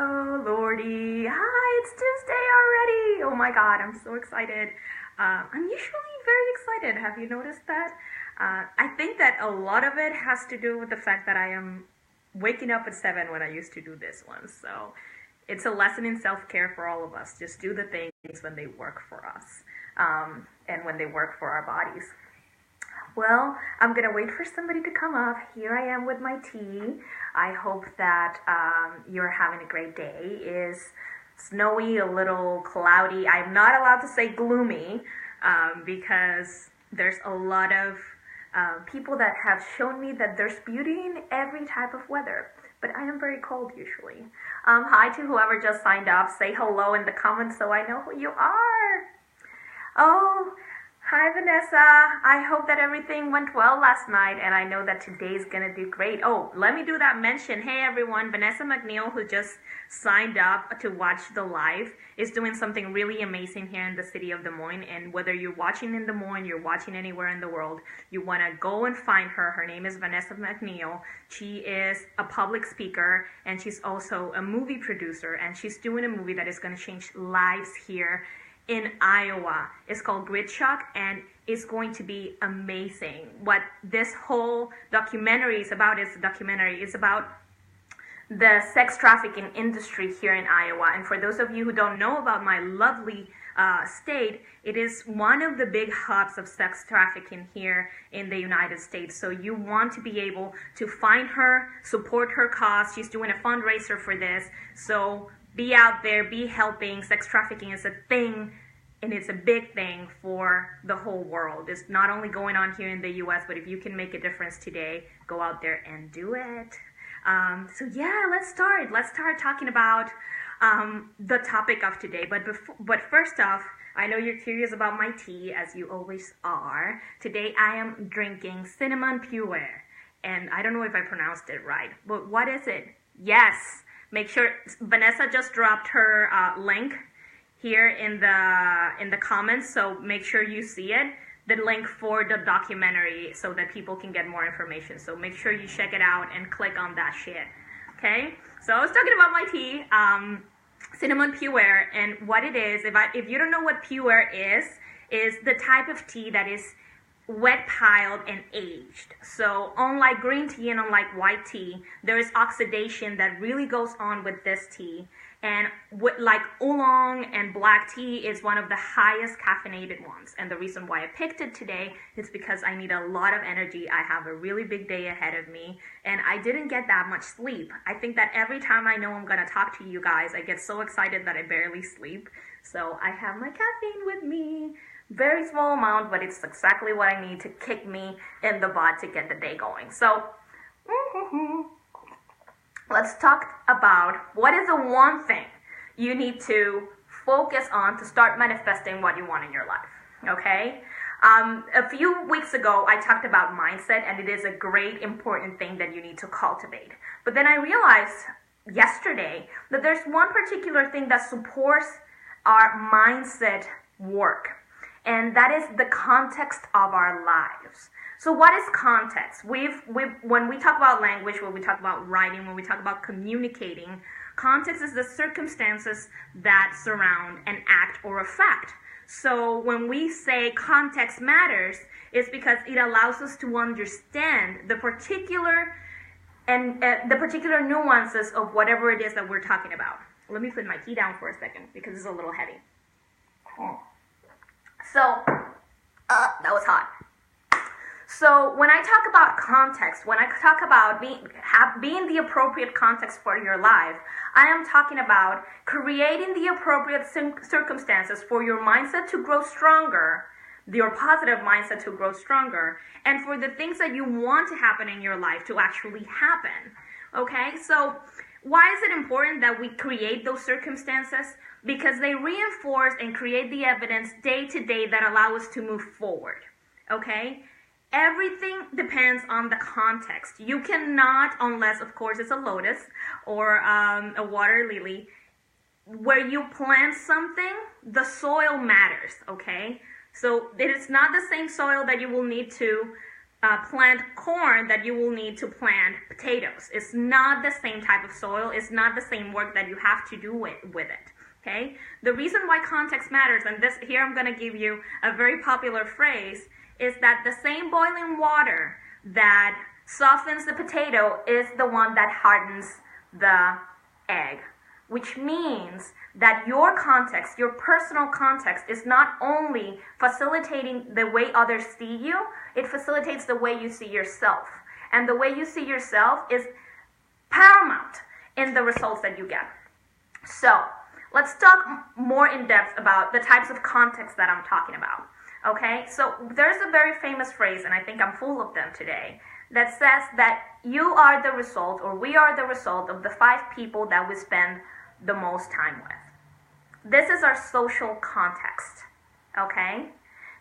Oh, Lordy. Hi, it's Tuesday already. Oh my God, I'm so excited. I'm usually very excited. Have you noticed that? I think that a lot of it has to do with the fact that I am waking up at 7 when I used to do this one. So it's a lesson in self-care for all of us. Just do the things when they work for us, and when they work for our bodies. Well, I'm gonna wait for somebody to come up. Here I am with my tea. I hope that you're having a great day. It's snowy, a little cloudy. I'm not allowed to say gloomy because there's a lot of people that have shown me that there's beauty in every type of weather. But I am very cold usually. Hi to whoever just signed up. Say hello in the comments so I know who you are. Oh, hi Vanessa. I hope that everything went well last night and I know that today's gonna do great. Oh, let me do that mention. Hey everyone, Vanessa McNeil, who just signed up to watch the live, is doing something really amazing here in the city of Des Moines. And whether you're watching in Des Moines, you're watching anywhere in the world, you wanna go and find her. Her name is Vanessa McNeil. She is a public speaker and she's also a movie producer, and she's doing a movie that is gonna change lives here in Iowa. It's called Grid Shock and it's going to be amazing. What this whole documentary is about is about the sex trafficking industry here in Iowa. And for those of you who don't know about my lovely state, it is one of the big hubs of sex trafficking here in the United States. So you want to be able to find her, support her cause. She's doing a fundraiser for this. So be out there, be helping. Sex trafficking is a thing, and it's a big thing for the whole world. It's not only going on here in the US, but if you can make a difference today, go out there and do it. So yeah, let's start. Let's start talking about the topic of today. But first off, I know you're curious about my tea, as you always are. Today I am drinking cinnamon pure, and I don't know if I pronounced it right, but what is it? Yes. Make sure Vanessa just dropped her link here in the comments, so make sure you see it. The link for the documentary so that people can get more information. So make sure you check it out and click on that shit. Okay? So I was talking about my tea, cinnamon pure, and what it is. If you don't know what pure is the type of tea that is wet piled and aged. So unlike green tea and unlike white tea, there is oxidation that really goes on with this tea. And like oolong and black tea is one of the highest caffeinated ones. And the reason why I picked it today is because I need a lot of energy. I have a really big day ahead of me and I didn't get that much sleep. I think that every time I know I'm gonna talk to you guys, I get so excited that I barely sleep. So I have my caffeine with me. Very small amount, but it's exactly what I need to kick me in the butt to get the day going. So, let's talk about what is the one thing you need to focus on to start manifesting what you want in your life, okay? A few weeks ago, I talked about mindset, and it is a great, important thing that you need to cultivate. But then I realized yesterday that there's one particular thing that supports our mindset work. And that is the context of our lives. So what is context? When we talk about language, when we talk about writing, when we talk about communicating, context is the circumstances that surround an act or a fact. So when we say context matters, it's because it allows us to understand the particular nuances of whatever it is that we're talking about. Let me put my tea down for a second because it's a little heavy. So, that was hot. So when I talk about context, when I talk about being the appropriate context for your life, I am talking about creating the appropriate circumstances for your mindset to grow stronger, your positive mindset to grow stronger, and for the things that you want to happen in your life to actually happen. Okay, so why is it important that we create those circumstances? Because they reinforce and create the evidence day to day that allow us to move forward. Okay? Everything depends on the context. You cannot, unless of course it's a lotus or a water lily, where you plant something, the soil matters, okay? So it is not the same soil that you will need to plant corn that you will need to plant potatoes. It's not the same type of soil. It's not the same work that you have to do with it. Okay? The reason why context matters, and this here I'm going to give you a very popular phrase, is that the same boiling water that softens the potato is the one that hardens the egg, which means that your context, your personal context, is not only facilitating the way others see you, it facilitates the way you see yourself. And the way you see yourself is paramount in the results that you get. So, let's talk more in depth about the types of context that I'm talking about. Okay, so there's a very famous phrase, and I think I'm full of them today, that says that you are the result, or we are the result of the 5 people that we spend the most time with. This is our social context, okay?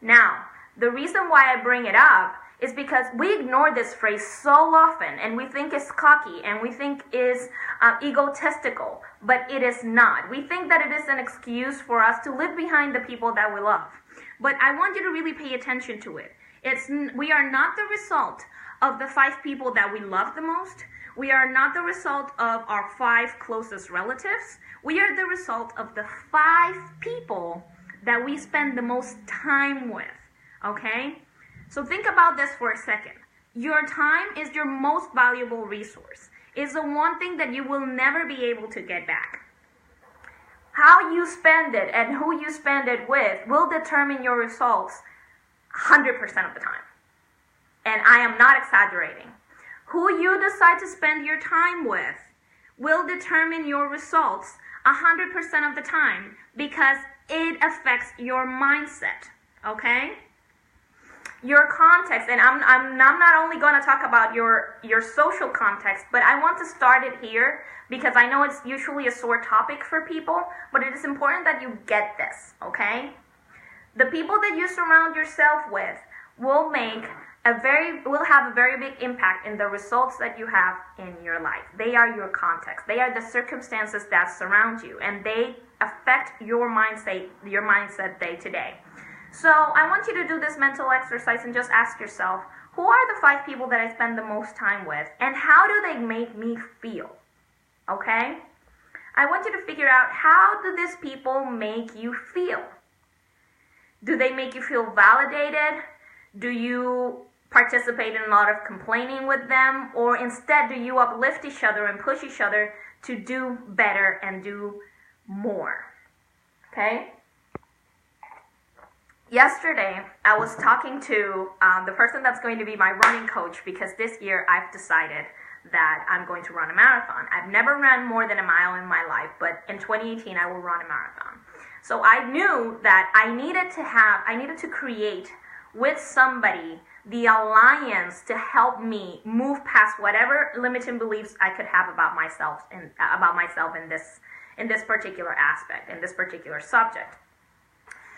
Now, the reason why I bring it up is because we ignore this phrase so often, and we think it's cocky, and we think it's egotistical, but it is not. We think that it is an excuse for us to live behind the people that we love. But I want you to really pay attention to it. We are not the result of the 5 people that we love the most. We are not the result of our 5 closest relatives. We are the result of the 5 people that we spend the most time with, okay? So think about this for a second. Your time is your most valuable resource. It's the one thing that you will never be able to get back. How you spend it and who you spend it with will determine your results 100% of the time. And I am not exaggerating. Who you decide to spend your time with will determine your results 100% of the time because it affects your mindset, okay? Your context, and I'm not only going to talk about your social context, but I want to start it here because I know it's usually a sore topic for people, but it is important that you get this, okay? The people that you surround yourself with will have a very big impact in the results that you have in your life. They are your context. They are the circumstances that surround you, and they affect your mindset day to day. So I want you to do this mental exercise and just ask yourself, who are the 5 people that I spend the most time with, and how do they make me feel? Okay? I want you to figure out, how do these people make you feel? Do they make you feel validated? Do you participate in a lot of complaining with them? Or instead, do you uplift each other and push each other to do better and do more? Okay? Yesterday, I was talking to the person that's going to be my running coach because this year I've decided that I'm going to run a marathon. I've never run more than a mile in my life, but in 2018 I will run a marathon. So I knew that I needed to create with somebody the alliance to help me move past whatever limiting beliefs I could have about myself in this particular aspect, in this particular subject.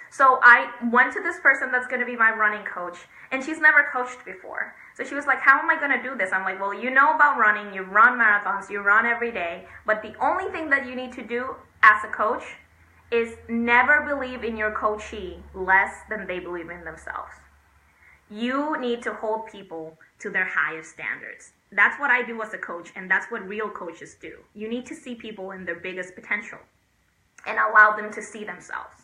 So I went to this person that's going to be my running coach, and she's never coached before. So she was like, how am I going to do this? I'm like, well, you know about running, you run marathons, you run every day, but the only thing that you need to do as a coach is never believe in your coachee less than they believe in themselves. You need to hold people to their highest standards. That's what I do as a coach, and that's what real coaches do. You need to see people in their biggest potential and allow them to see themselves.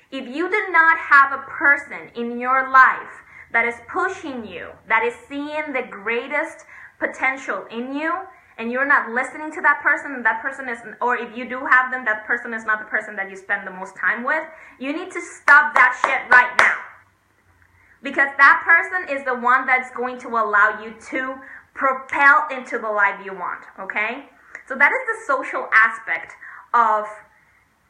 If you do not have a person in your life that is pushing you, that is seeing the greatest potential in you, and you're not listening to that person, and that person is, or if you do have them, that person is not the person that you spend the most time with, you need to stop that shit right now. Because that person is the one that's going to allow you to propel into the life you want, okay? So that is the social aspect of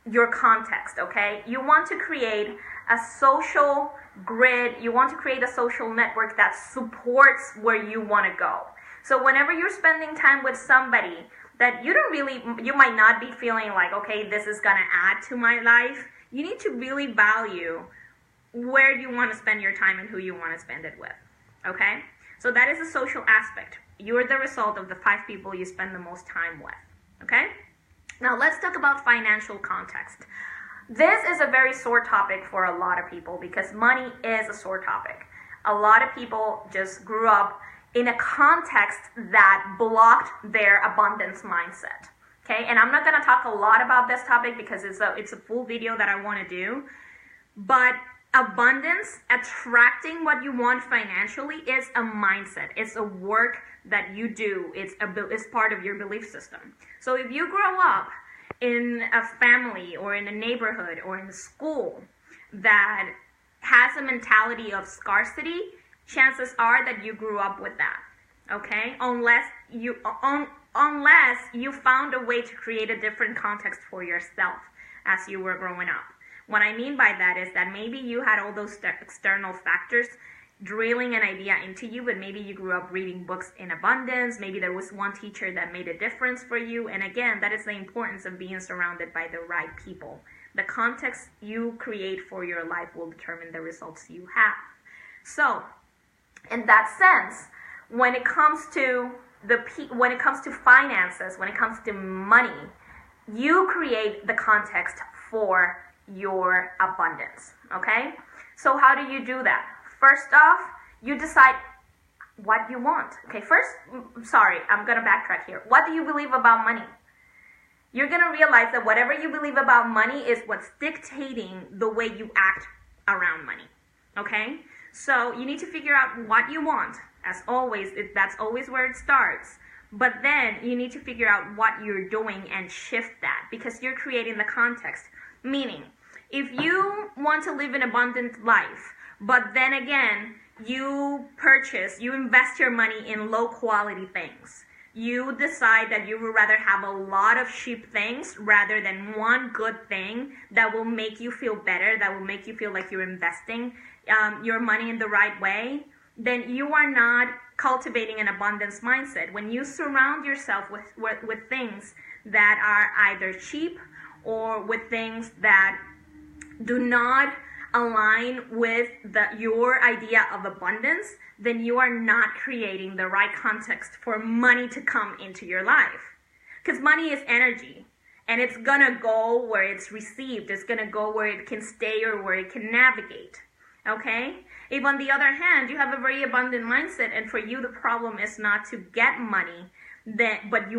your context, okay? You want to create a social grid, you want to create a social network that supports where you want to go. So whenever you're spending time with somebody that you might not be feeling like, okay, this is gonna add to my life, you need to really value where you want to spend your time and who you want to spend it with, okay? So that is a social aspect. You're the result of the 5 people you spend the most time with, okay? Now let's talk about financial context. This is a very sore topic for a lot of people because money is a sore topic. A lot of people just grew up in a context that blocked their abundance mindset. Okay, and I'm not going to talk a lot about this topic because it's a full video that I want to do. But abundance, attracting what you want financially, is a mindset. It's a work that you do. It's part of your belief system. So if you grow up in a family or in a neighborhood or in a school that has a mentality of scarcity, chances are that you grew up with that. Okay, unless you found a way to create a different context for yourself as you were growing up. What I mean by that is that maybe you had all those external factors drilling an idea into you, but maybe you grew up reading books in abundance. Maybe there was one teacher that made a difference for you. And again, that is the importance of being surrounded by the right people. The context you create for your life will determine the results you have. So, in that sense, when it comes to finances, when it comes to money, you create the context for your abundance. Okay? So how do you do that? First off, you decide what you want. Okay, I'm going to backtrack here. What do you believe about money? You're going to realize that whatever you believe about money is what's dictating the way you act around money. Okay? So you need to figure out what you want. As always, that's always where it starts. But then you need to figure out what you're doing and shift that, because you're creating the context. Meaning, if you want to live an abundant life, but then again, you invest your money in low quality things. You decide that you would rather have a lot of cheap things rather than one good thing that will make you feel better, that will make you feel like you're investing your money in the right way, then you are not cultivating an abundance mindset. When you surround yourself with things that are either cheap or with things that do not align with your idea of abundance, then you are not creating the right context for money to come into your life. Because money is energy, and it's gonna go where it's received. It's gonna go where it can stay or where it can navigate. Okay? If on the other hand, you have a very abundant mindset, and for you the problem is not to get money, but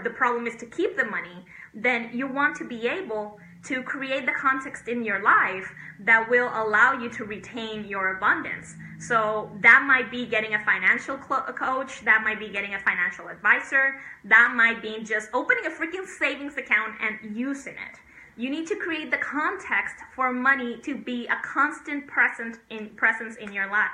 the problem is to keep the money, then you want to be able to create the context in your life that will allow you to retain your abundance. So that might be getting a financial coach, that might be getting a financial advisor, that might be just opening a freaking savings account and using it. You need to create the context for money to be a constant presence in your life.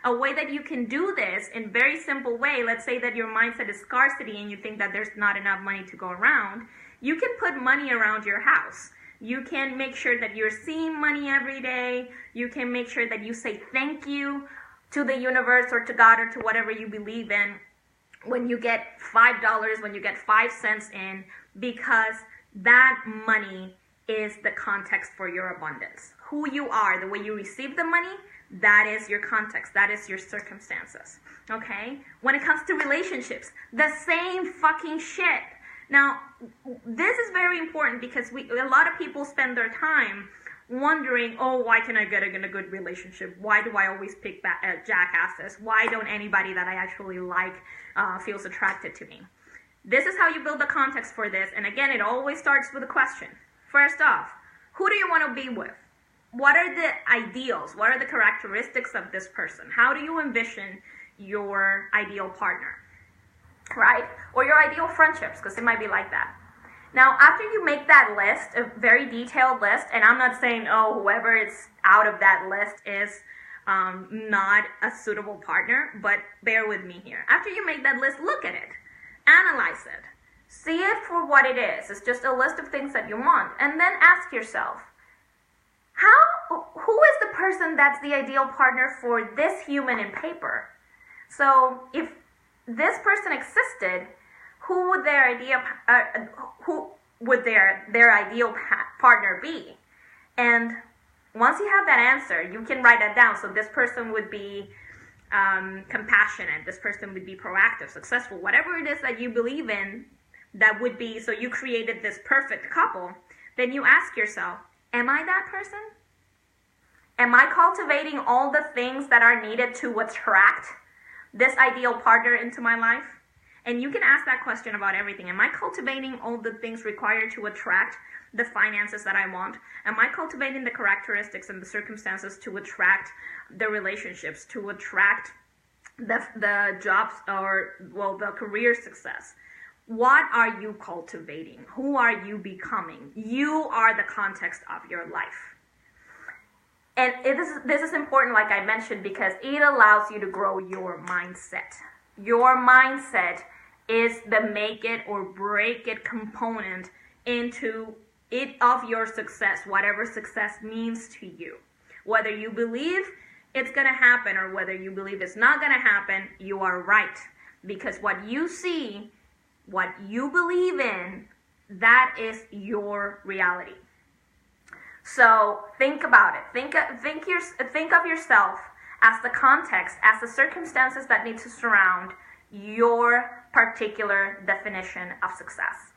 A way that you can do this in a very simple way, let's say that your mindset is scarcity and you think that there's not enough money to go around, you can put money around your house. You can make sure that you're seeing money every day. You can make sure that you say thank you to the universe or to God or to whatever you believe in when you get $5, when you get 5 cents in, because that money is the context for your abundance. Who you are, the way you receive the money, that is your context. That is your circumstances. Okay? When it comes to relationships, the same fucking shit. Now, this is very important because a lot of people spend their time wondering, oh, why can I get in a good relationship? Why do I always pick jackasses? Why don't anybody that I actually like feels attracted to me? This is how you build the context for this. And again, it always starts with a question. First off, who do you want to be with? What are the ideals? What are the characteristics of this person? How do you envision your ideal partner? Right? Or your ideal friendships, because it might be like that. Now, after you make that list, a very detailed list, and I'm not saying, oh, whoever is out of that list is not a suitable partner, but bear with me here. After you make that list, look at it. Analyze it. See it for what it is. It's just a list of things that you want. And then ask yourself, who is the person that's the ideal partner for this human in paper? So if this person existed, who would their ideal partner be? And once you have that answer, you can write that down. So this person would be compassionate. This person would be proactive, successful, whatever it is that you believe in. That would be, so you created this perfect couple. Then you ask yourself, am I that person? Am I cultivating all the things that are needed to attract this ideal partner into my life? And you can ask that question about everything. Am I cultivating all the things required to attract the finances that I want? Am I cultivating the characteristics and the circumstances to attract the relationships, to attract the jobs or, well, the career success? What are you cultivating? Who are you becoming? You are the context of your life. And this is important, like I mentioned, because it allows you to grow your mindset. Your mindset is the make it or break it component into it of your success, whatever success means to you. Whether you believe it's going to happen or whether you believe it's not going to happen, you are right. Because what you see, what you believe in, that is your reality. So think about it. Think of yourself as the context, as the circumstances that need to surround your particular definition of success.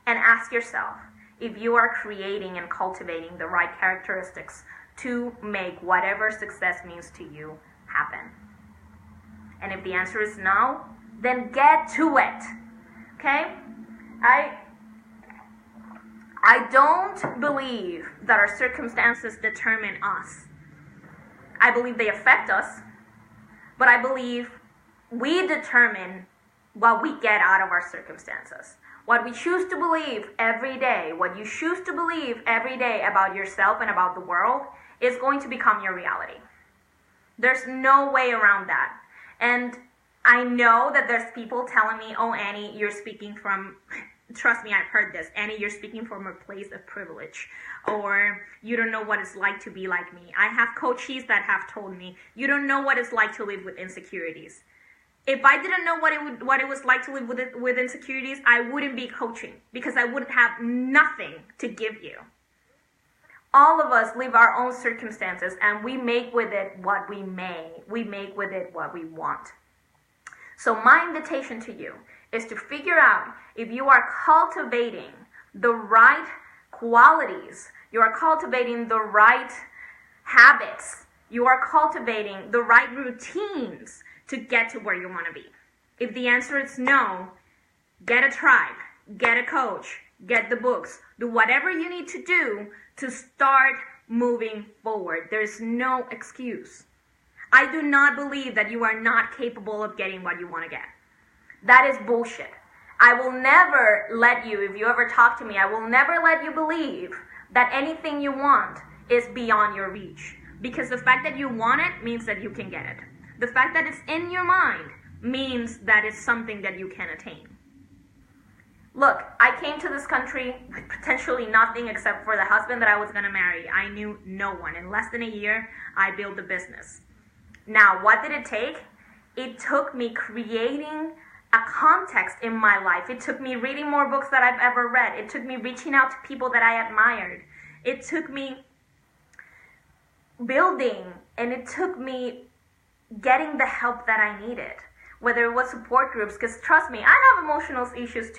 And ask yourself if you are creating and cultivating the right characteristics to make whatever success means to you happen. And if the answer is no, then get to it. Okay? I don't believe that our circumstances determine us. I believe they affect us, but I believe we determine what we get out of our circumstances. What we choose to believe every day, what you choose to believe every day about yourself and about the world is going to become your reality. There's no way around that. And I know that there's people telling me, oh, Annie, you're speaking from, trust me, I've heard this. Annie, you're speaking from a place of privilege. Or you don't know what it's like to be like me. I have coaches that have told me, you don't know what it's like to live with insecurities. If I didn't know what it was like to live with insecurities, I wouldn't be coaching because I wouldn't have nothing to give you. All of us live our own circumstances and we make with it what we may. We make with it what we want. So my invitation to you is to figure out if you are cultivating the right qualities, you are cultivating the right habits, you are cultivating the right routines to get to where you want to be. If the answer is no, get a tribe, get a coach, get the books, do whatever you need to do to start moving forward. There's no excuse. I do not believe that you are not capable of getting what you want to get. That is bullshit. I will never let you, if you ever talk to me, I will never let you believe that anything you want is beyond your reach. Because the fact that you want it means that you can get it. The fact that it's in your mind means that it's something that you can attain. Look, I came to this country with potentially nothing except for the husband that I was going to marry. I knew no one. In less than a year, I built a business. Now, what did it take? It took me creating a context in my life. It took me reading more books than I've ever read. It took me reaching out to people that I admired. It took me building, and it took me getting the help that I needed. Whether it was support groups, because trust me, I have emotional issues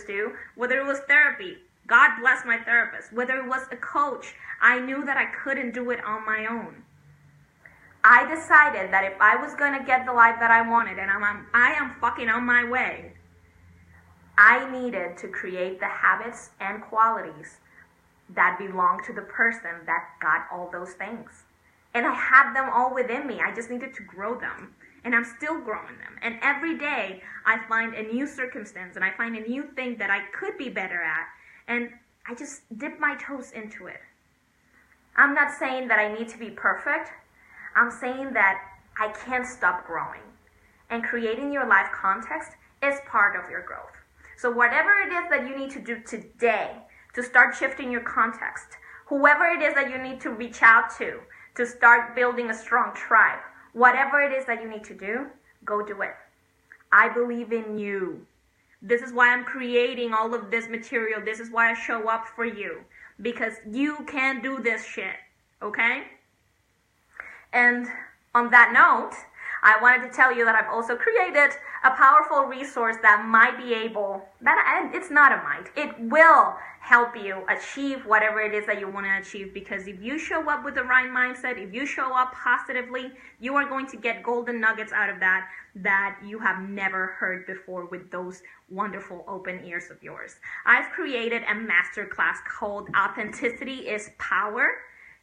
too. Whether it was therapy, God bless my therapist. Whether it was a coach, I knew that I couldn't do it on my own. I decided that if I was going to get the life that I wanted, and I am fucking on my way, I needed to create the habits and qualities that belong to the person that got all those things. And I had them all within me. I just needed to grow them. And I'm still growing them. And every day I find a new circumstance and I find a new thing that I could be better at. And I just dip my toes into it. I'm not saying that I need to be perfect. I'm saying that I can't stop growing. And creating your life context is part of your growth. So whatever it is that you need to do today to start shifting your context, whoever it is that you need to reach out to start building a strong tribe, whatever it is that you need to do, go do it. I believe in you. This is why I'm creating all of this material. This is why I show up for you. Because you can do this shit, okay? And on that note, I wanted to tell you that I've also created a powerful resource that might be able, and it's not a might, it will help you achieve whatever it is that you want to achieve, because if you show up with the right mindset, if you show up positively, you are going to get golden nuggets out of that you have never heard before with those wonderful open ears of yours. I've created a masterclass called Authenticity is Power.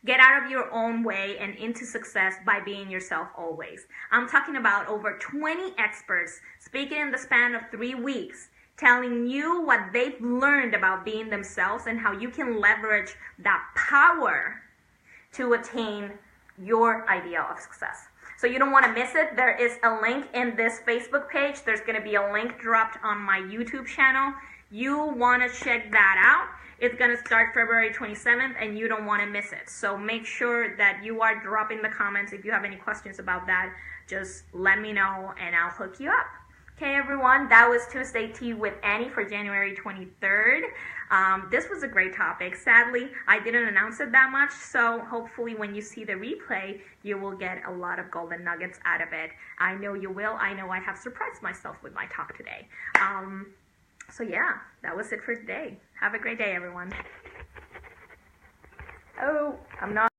Get out of your own way and into success by being yourself always. I'm talking about over 20 experts speaking in the span of 3 weeks, telling you what they've learned about being themselves and how you can leverage that power to attain your ideal of success. So you don't want to miss it. There is a link in this Facebook page. There's going to be a link dropped on my YouTube channel. You want to check that out. It's going to start February 27th, and you don't want to miss it. So make sure that you are dropping the comments. If you have any questions about that, just let me know, and I'll hook you up. Okay, everyone, that was Tuesday Tea with Annie for January 23rd. This was a great topic. Sadly, I didn't announce it that much, so hopefully when you see the replay, you will get a lot of golden nuggets out of it. I know you will. I know I have surprised myself with my talk today. So yeah, that was it for today. Have a great day, everyone. Oh, I'm not